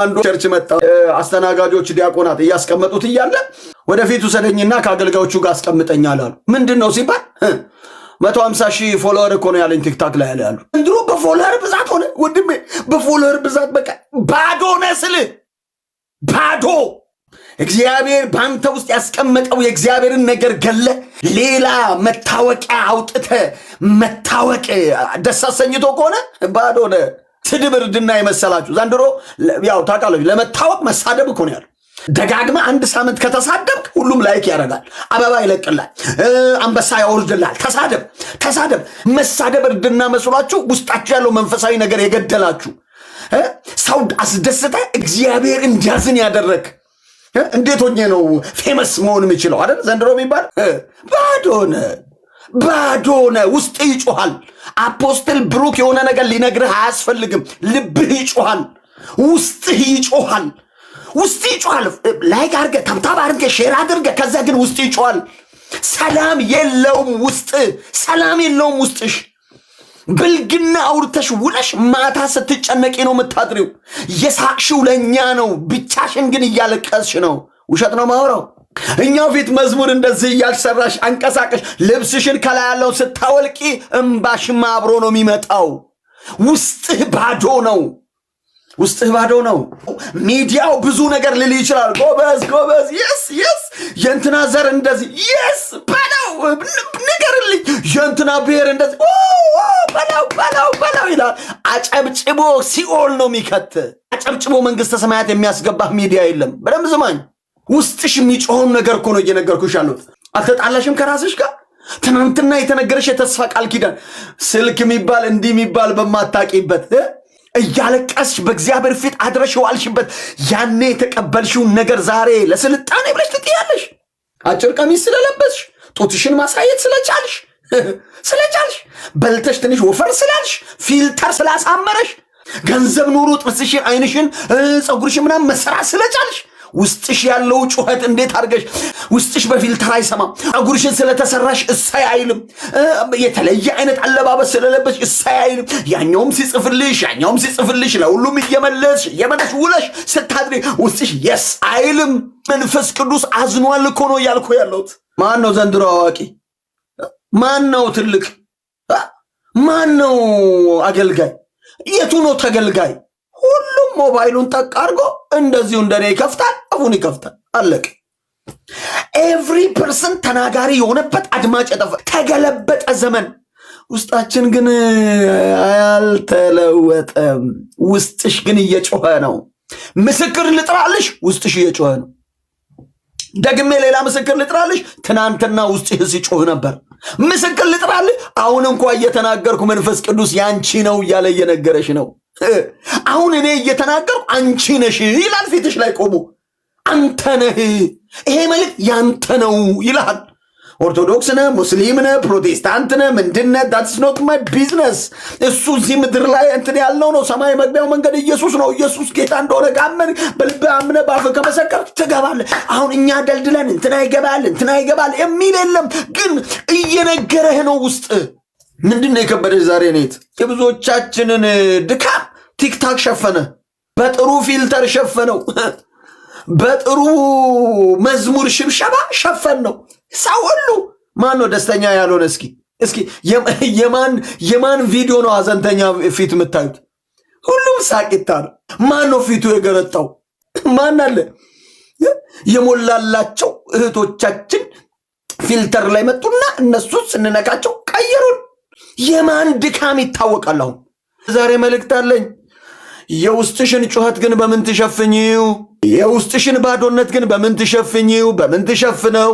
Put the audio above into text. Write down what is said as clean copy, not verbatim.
አንዱ ቸርች መጣ። አስተናጋጆች ዲያቆናት እያስቀመጡት እያለ ወደፊቱ ሰደኝና ከአገልጋዮቹ ጋር አስቀምጠኛል አሉ። ምንድነው ሲባል 150,000 ፎሎወር እኮ ነው ያለኝ ቲክታክ ላይ ያለ አሉ። እንድሮ በፎሎወር ብዛት ሆነ ወንድሜ፣ በፎሎወር ብዛት በቃ ባዶ ነስል ባዶ። እግዚአብሔር ባንተ ውስጥ ያስቀመጠው የእግዚአብሔርን ነገር ገለ ሌላ መታወቂያ አውጥተ መታወቅ ደስ አሰኝቶ ከሆነ ባዶ ነህ። ስድብ እርድና የመሰላችሁ ዘንድሮ ያው ታውቃለች ለመታወቅ መሳደብ እኮ ነው ያለው። ደጋግመ አንድ ሳምንት ከተሳደብክ ሁሉም ላይክ ያደርጋል፣ አበባ ይለቅላል፣ አንበሳ ያወርድላል። ተሳደብ። መሳደብ እርድና መስሏችሁ ውስጣችሁ ያለው መንፈሳዊ ነገር የገደላችሁ ሰው አስደስተ እግዚአብሔር እንዲያዝን ያደረግ እንዴት ሆኜ ነው ፌመስ መሆን የምችለው አይደል? ዘንድሮ የሚባል ባዶነ ውስጥ ይጮሃል። አፖስትል ብሩክ የሆነ ነገር ሊነግርህ አያስፈልግም። ልብህ ይጮሃል፣ ውስጥህ ይጮሃል። ላይክ አድርገህ ታብታብ አድርገህ ሼር አድርገህ ከዛ ግን ውስጥ ይጮሃል። ሰላም የለውም ውስጥሽ። ብልግና አውርተሽ ውለሽ ማታ ስትጨነቂ ነው የምታድሪው። የሳቅሽው ለእኛ ነው፣ ብቻሽን ግን እያለቀስሽ ነው። ውሸት ነው ማውራው። እኛው ፊት መዝሙር እንደዚህ እያልሰራሽ አንቀሳቀሽ ልብስሽን ከላይ ያለው ስታወልቂ እምባሽማ አብሮ ነው የሚመጣው። ውስጥህ ባዶ ነው። ሚዲያው ብዙ ነገር ልል ይችላል። ጎበዝ የስ የእንትና ዘር እንደዚህ የስ በለው ንገርልኝ፣ የእንትና ብሔር እንደዚህ በለው ይላል። አጨብጭቦ ሲኦል ነው የሚከት። አጨብጭቦ መንግስተ ሰማያት የሚያስገባህ ሚዲያ የለም። በደንብ ዝማኝ። ውስጥሽ የሚጮኸውን ነገር እኮ ነው እየነገርኩሽ ያሉት። አልተጣላሽም ከራስሽ ጋር? ትናንትና የተነገረሽ የተስፋ ቃል ኪዳን ስልክ የሚባል እንዲህ የሚባል በማታቂበት እያለቀስሽ በእግዚአብሔር ፊት አድረሽ የዋልሽበት ያኔ የተቀበልሽውን ነገር ዛሬ ለስልጣኔ ብለሽ ትጥያለሽ። አጭር ቀሚስ ስለለበስሽ፣ ጡትሽን ማሳየት ስለቻልሽ በልተሽ ትንሽ ወፈር ስላልሽ፣ ፊልተር ስላሳመረሽ፣ ገንዘብ ኑሮ ጥርስሽን፣ አይንሽን፣ ፀጉርሽን ምናምን መሰራት ስለቻልሽ ውስጥሽ ያለው ጩኸት እንዴት አድርገሽ ውስጥሽ በፊልተር አይሰማም። ፀጉርሽን ስለተሰራሽ እሳይ አይልም። የተለየ አይነት አለባበስ ስለለበሽ እሳይ አይልም። ያኛውም ሲጽፍልሽ ለሁሉም እየመለስሽ ውለሽ ስታድሪ ውስጥሽ የስ አይልም። መንፈስ ቅዱስ አዝኗል እኮ ነው እያልኩ ያለሁት። ማን ነው ዘንድሮ አዋቂ? ማን ነው ትልቅ? ማን ነው አገልጋይ? የቱ ነው ተገልጋይ? ሁሉም ሞባይሉን ጠቅ አድርጎ እንደዚሁ እንደኔ ይከፍታል፣ አፉን ይከፍታል። አለቅ። ኤቭሪ ፐርሰን ተናጋሪ የሆነበት አድማጭ የጠፋ ተገለበጠ ዘመን። ውስጣችን ግን አልተለወጠም። ውስጥሽ ግን እየጮኸ ነው። ምስክር ልጥራልሽ፣ ውስጥሽ እየጮኸ ነው። ደግሜ ሌላ ምስክር ልጥራልሽ፣ ትናንትና ውስጥህ ሲጮህ ነበር። ምስክር ልጥራልሽ፣ አሁን እንኳ እየተናገርኩ መንፈስ ቅዱስ ያንቺ ነው እያለ እየነገረሽ ነው። አሁን እኔ እየተናገርኩ አንቺ ነሽ ይላል ፊትሽ ላይ ቆሞ። አንተ ነህ፣ ይሄ መልእክት ያንተ ነው ይላል። ኦርቶዶክስ ነህ፣ ሙስሊም ነህ፣ ፕሮቴስታንት ነህ፣ ምንድነህ? ዳትስ ኖት ማይ ቢዝነስ። እሱ እዚህ ምድር ላይ እንትን ያልነው ነው። ሰማይ መግቢያው መንገድ ኢየሱስ ነው። ኢየሱስ ጌታ እንደሆነ ካመን በልብህ አምነህ በአፍህ ከመሰከርክ ትገባለህ። አሁን እኛ ደልድለን እንትና ይገባል የሚል የለም። ግን እየነገረህ ነው ውስጥ። ምንድነው የከበደሽ ዛሬ? ኔት የብዙዎቻችንን ድካም ቲክታክ ሸፈነ። በጥሩ ፊልተር ሸፈነው። በጥሩ መዝሙር ሽብሸባ ሸፈን ነው። ሰው ሁሉ ማን ነው ደስተኛ ያልሆነ? እስኪ የማን ቪዲዮ ነው ሀዘንተኛ ፊት የምታዩት? ሁሉም ሳቂታ ነው። ማን ነው ፊቱ የገረጣው? ማን አለ? የሞላላቸው እህቶቻችን ፊልተር ላይ መጡና እነሱ ስንነካቸው ቀየሩን። የማን ድካም ይታወቃል? አሁን ዛሬ መልእክት አለኝ። የውስጥሽን ጩኸት ግን በምን ትሸፍኚው? የውስጥሽን ባዶነት ግን በምን ትሸፍኚው? በምን ትሸፍነው?